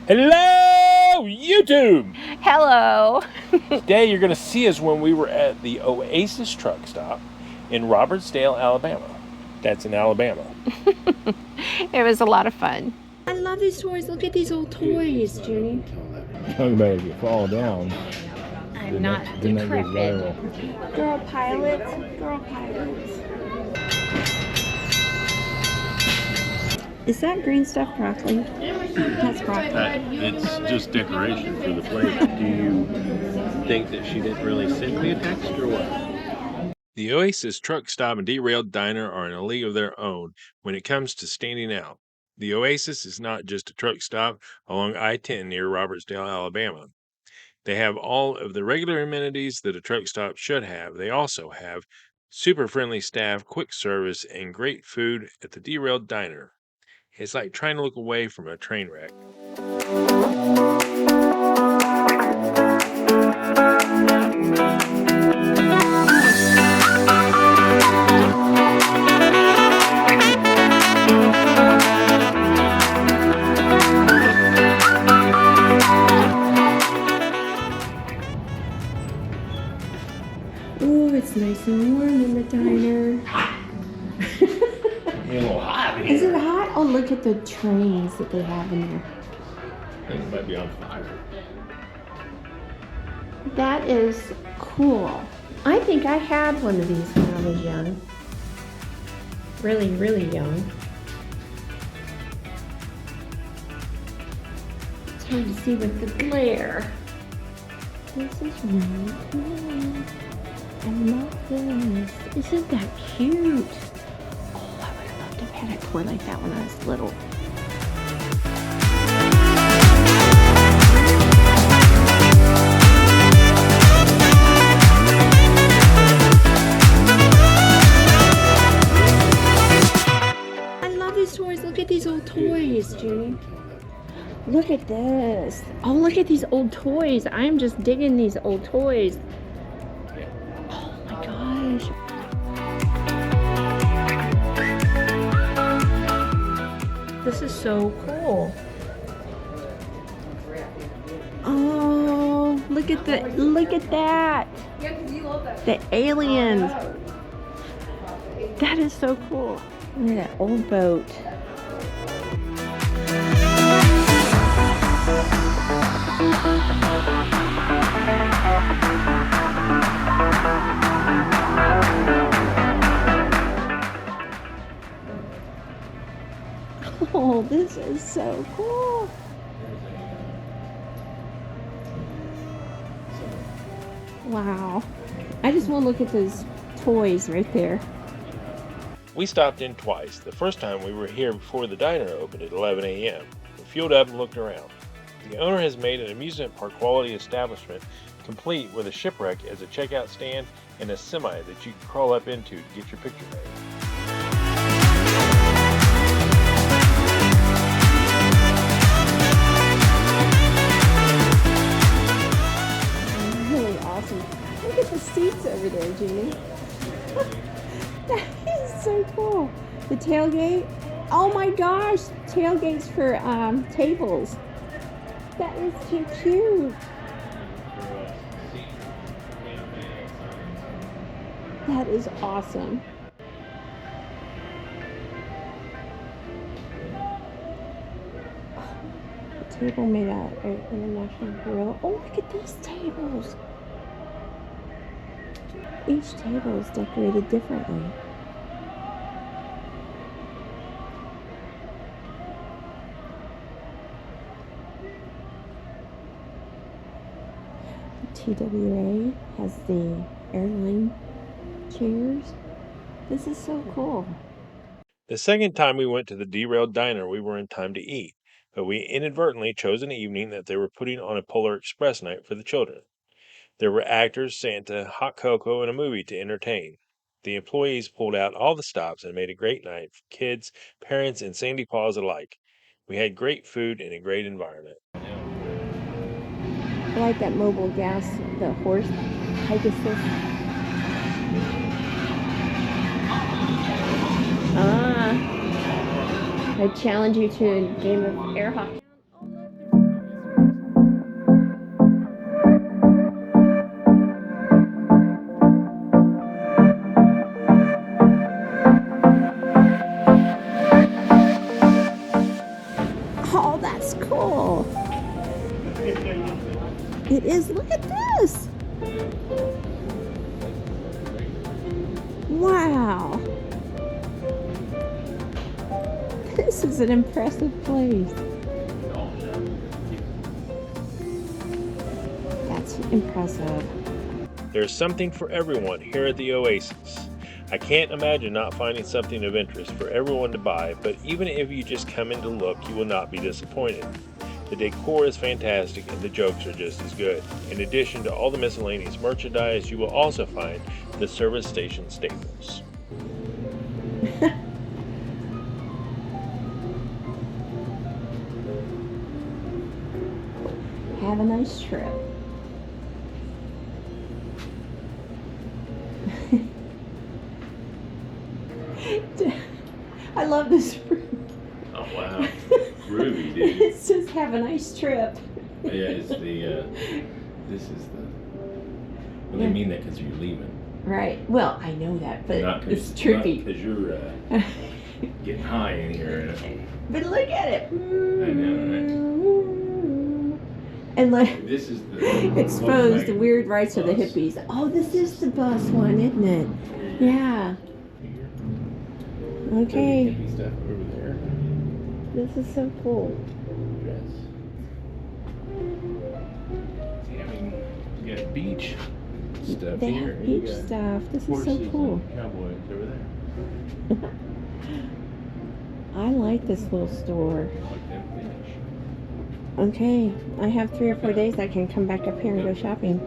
Hello, YouTube! Hello. Today you're going to see us when we were at the Oasis Truck Stop in Robertsdale, Alabama. That's in Alabama. It was a lot of fun. I love these toys. Look at these old toys, Judy. Talking about if you fall down. I'm not decrepit. Girl pilots. Girl pilots. Is that green stuff broccoli? That's broccoli. It's just decoration for the flavor. Do you think that she didn't really send me a text or what? The Oasis Truck Stop and Derailed Diner are in a league of their own when it comes to standing out. The Oasis is not just a truck stop along I-10 near Robertsdale, Alabama. They have all of the regular amenities that a truck stop should have. They also have super friendly staff, quick service, and great food at the Derailed Diner. It's like trying to look away from a train wreck. Oh, it's nice and warm in the diner. It's a little hot here. Is it hot? Oh, look at the trains that they have in there. I think it might be on fire. That is cool. I think I had one of these when I was young. Really, really young. It's hard to see with the glare. This is really cool. I love this. Isn't that cute? Oh, I would have loved to have had a toy like that when I was little. I love these toys. Look at these old toys, Judy. Look at this. Oh, look at these old toys. I'm just digging these old toys. Oh my gosh. This is so cool. Oh, look at that. The aliens. That is so cool. Look at that old boat. Oh, this is so cool. Wow. I just want to look at those toys right there. We stopped in twice. The first time we were here before the diner opened at 11 a.m. We fueled up and looked around. The owner has made an amusement park quality establishment complete with a shipwreck as a checkout stand and a semi that you can crawl up into to get your picture made. Really awesome. Look at the seats over there, Jeannie. That is so cool. The tailgate. Oh my gosh, tailgates for tables. That is too cute. That is awesome. A table made out of an international grill. Oh, look at these tables. Each table is decorated differently. TWA has the airline chairs. This is so cool. The second time we went to the Derailed Diner, we were in time to eat, but we inadvertently chose an evening that they were putting on a Polar Express night for the children. There were actors, Santa, hot cocoa, and a movie to entertain. The employees pulled out all the stops and made a great night for kids, parents, and Sandy Paws alike. We had great food and a great environment. I like that mobile gas, the horse Pegasus. I challenge you to a game of air hockey. cool. It is. Look at this. Wow. This is an impressive place. That's impressive. There's something for everyone here at the Oasis. I can't imagine not finding something of interest for everyone to buy, but even if you just come in to look, you will not be disappointed. The decor is fantastic and the jokes are just as good. In addition to all the miscellaneous merchandise, you will also find the service station staples. Have a nice trip. I love this room. Oh wow, groovy, dude. It says have a nice trip. Yeah, it's the, this is the, well, they mean that because you're leaving. Right. Well, I know that, but it's Not trippy. because you're getting high in here. But look at it. I know, right? And like, This is the exposed the weird rights of the bus. hippies. Oh, this is the bus one, isn't it? Yeah. Okay. Hippie stuff over there. This is so cool. Dress. See, I mean, you got beach stuff They here. have You beach got stuff. This is so horses cool. and cowboys over there. I like this little store. Like them fish. Okay, I have 3 or 4 days I can come back up here and go shopping.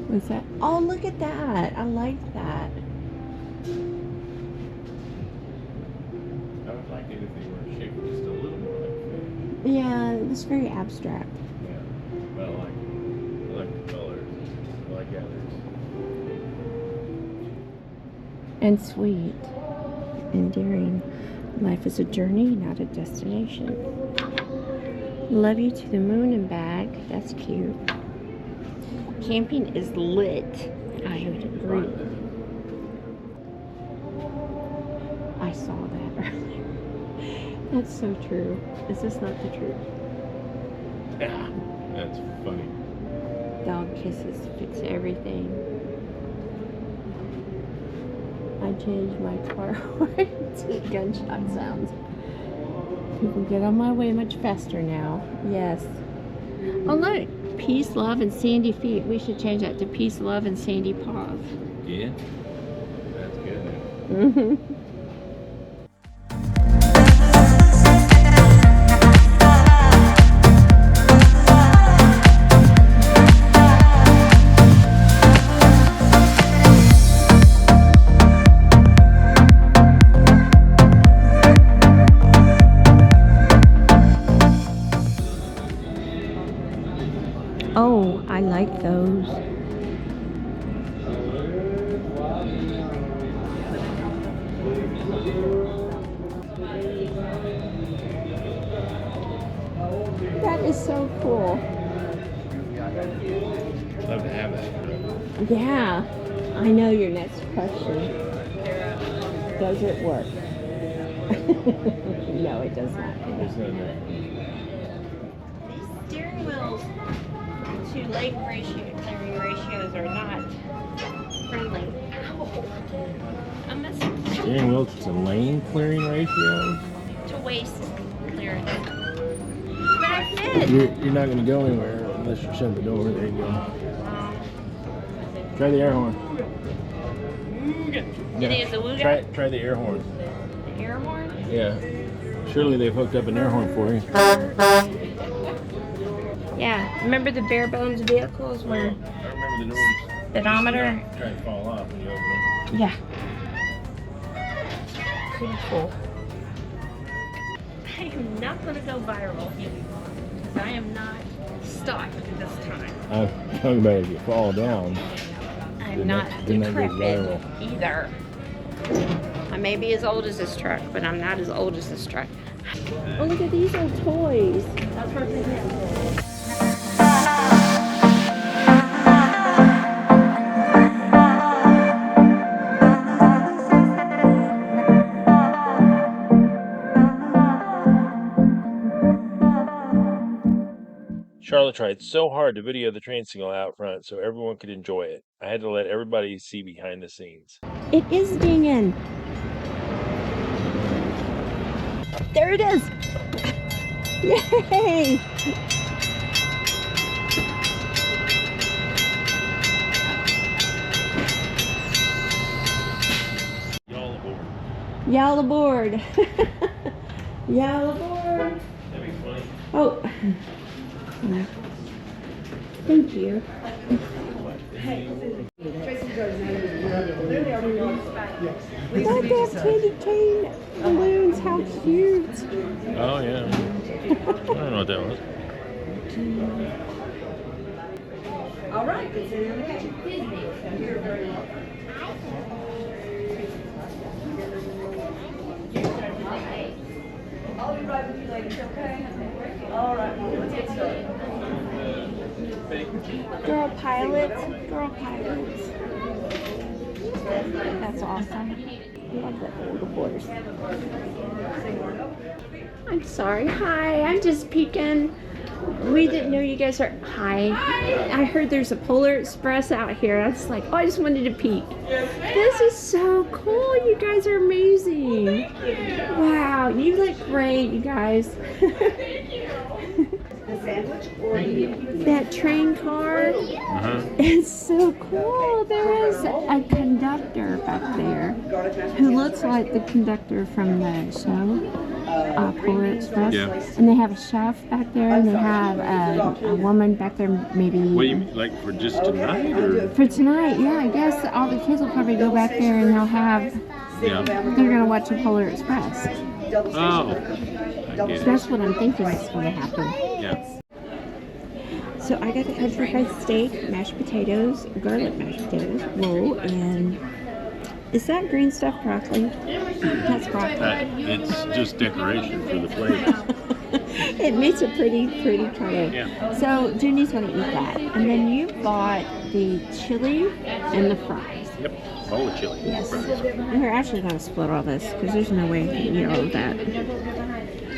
What's that? Oh, look at that. I like that. I would like it if they were shaped just a little more like fish. Yeah, it's very abstract. Yeah, but I like the colors. I like others. And sweet. Endearing. Life is a journey, not a destination. Love you to the moon and back. That's cute. Camping is lit. I would agree. I saw that earlier. That's so true. Is this not the truth? Yeah, that's funny. Dog kisses fix everything. I changed my car horn to gunshot sounds. People get on my way much faster now. Yes. Oh look, peace, love, and sandy feet. We should change that to peace, love, and sandy paws. Yeah, that's good. Mm-hmm. Oh, I like those. That is so cool. Love to have that. Yeah. I know your next question. Does it work? No, it does not. There's no name. These steering wheels to lane clearing ratios are not friendly. Ow. I'm missing Steering wheel to lane clearing ratio. to waist clearance. But I fit. You're not going to go anywhere unless you shut the door. There you go. Try the air horn. It is a wooga. Try the air horn. The air horn? Yeah. Surely they've hooked up an air horn for you. Yeah. Remember the bare bones vehicles where I remember the doors. speedometer? Try to fall off when you open them. Yeah. Pretty cool. I am not going to go viral because I am not stuck this time. I'm talking about if you fall down. I'm not then that goes decrepit either. I may be as old as this truck, but I'm not as old as this truck. Oh, look at these old toys. That's where they get. Charlotte tried so hard to video the train signal out front so everyone could enjoy it. I had to let everybody see behind the scenes. It is dinging. There it is. Yay! Y'all aboard. Y'all aboard. Y'all aboard. That'd be funny. Oh. Thank you. Don't they have candy cane balloons? How cute. Oh, yeah. I don't know what that was. All right, it's in the kitchen. You're very welcome. I'll be right with you ladies, okay? All right, let's get started. Girl pilots. Girl pilots. That's awesome. I love the old horse. I'm sorry. Hi, I'm just peeking. We didn't know you guys are. Hi. I heard there's a Polar Express out here. I was like, oh, I just wanted to peek. This is so cool. You guys are amazing. Wow, you look great, you guys. That train car is so cool. There is a conductor back there who looks like the conductor from the show, Polar Express. Yeah. And they have a chef back there, and they have a woman back there, maybe. What do you mean, like for just tonight? Or? For tonight, yeah, I guess all the kids will probably go back there and they'll have. Yeah. They're gonna watch the Polar Express. Oh. I get it. That's what I'm thinking is going to happen. Yeah. So I got the country fried steak, mashed potatoes, garlic mashed potatoes, roll, and is that green stuffed broccoli? That's broccoli. It's just decoration for the plate. It makes it pretty kind of. Yeah. So Junie's going to eat that, and then you bought the chili and the fries. Yep. Bowl of chili. Yes. And we're actually going to split all this because there's no way you can eat all of that.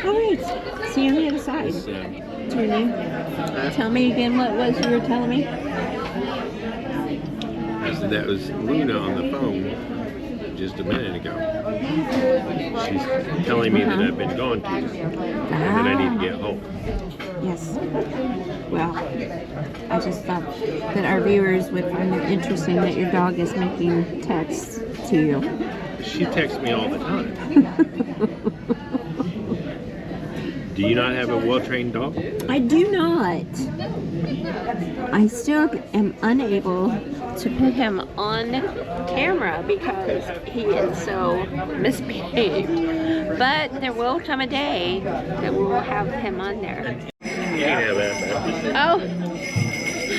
All right. See you on the other side. Junie, tell me again what it was you were telling me. I said that was Luna on the phone just a minute ago. She's telling me that I've been gone too, and that I need to get home. Yes. Well, I just thought that our viewers would find it interesting that your dog is making texts to you. She texts me all the time. Do you not have a well-trained dog? I do not. I still am unable to put him on camera because he is so misbehaved. But there will come a day that we will have him on there. Yeah, that. Oh,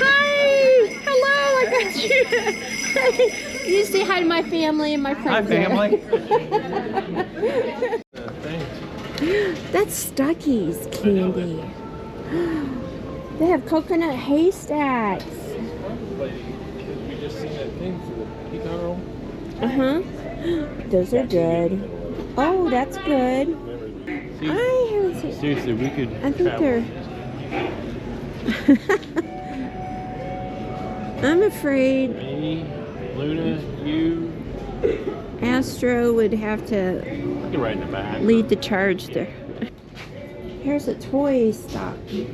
hi! Hello, I got you. You say hi to my family and my friends. Hi, family. That's Stucky's candy. They have coconut haystacks. We just seen that thing for the pecan roll. Those are good. Oh, that's good. I haven't seen. Seriously, we could. I think they're. I'm afraid Me, Luna, you. Astro would have to We can ride in the back. lead the charge there. Here's a toy stop. It's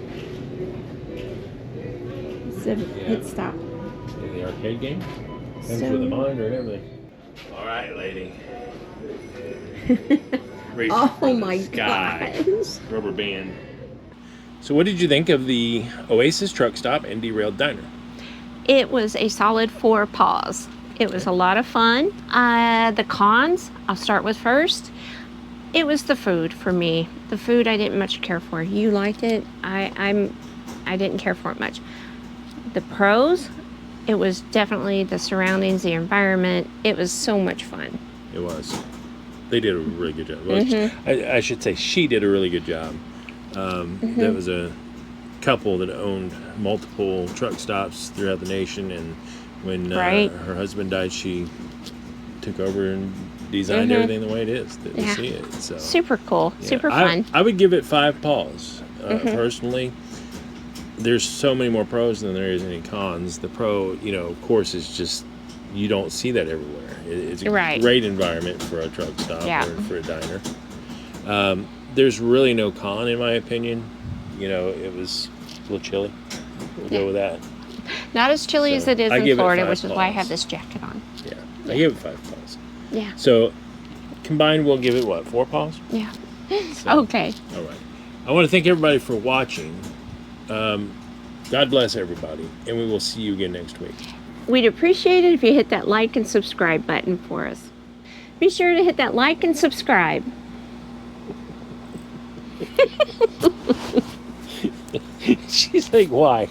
a pit stop. The arcade game. Comes So- with a monitor and everything. All right, lady. Reach Oh for the my sky. gosh. Rubber band. So, what did you think of the Oasis Truck Stop and Derailed Diner? It was a solid 4 paws. It was a lot of fun. The cons, I'll start with first. It was the food for me. The food I didn't much care for. You liked it. I didn't care for it much. The pros, it was definitely the surroundings, the environment. It was so much fun. It was. They did a really good job. Well, I should say she did a really good job. That was a couple that owned multiple truck stops throughout the nation, and when Right. her husband died, she took over and designed everything the way it is that we Yeah. see it. So Super cool. yeah, Super fun. I would give it 5 paws personally. there's so many more pros than there is any cons. The pro, of course, is just you don't see that everywhere. It's a Right. great environment for a truck stop Yeah. or for a diner. There's really no con, in my opinion. It was a little chilly. We'll go with that. Not as chilly as it is I in give it Florida, 5 which is why I paws. have this jacket on. Yeah, I give it 5 paws. Yeah. So combined, we'll give it what, 4 paws? Yeah. So, Okay. All right. I want to thank everybody for watching. God bless everybody, and we will see you again next week. We'd appreciate it if you hit that like and subscribe button for us. Be sure to hit that like and subscribe. She's like, why?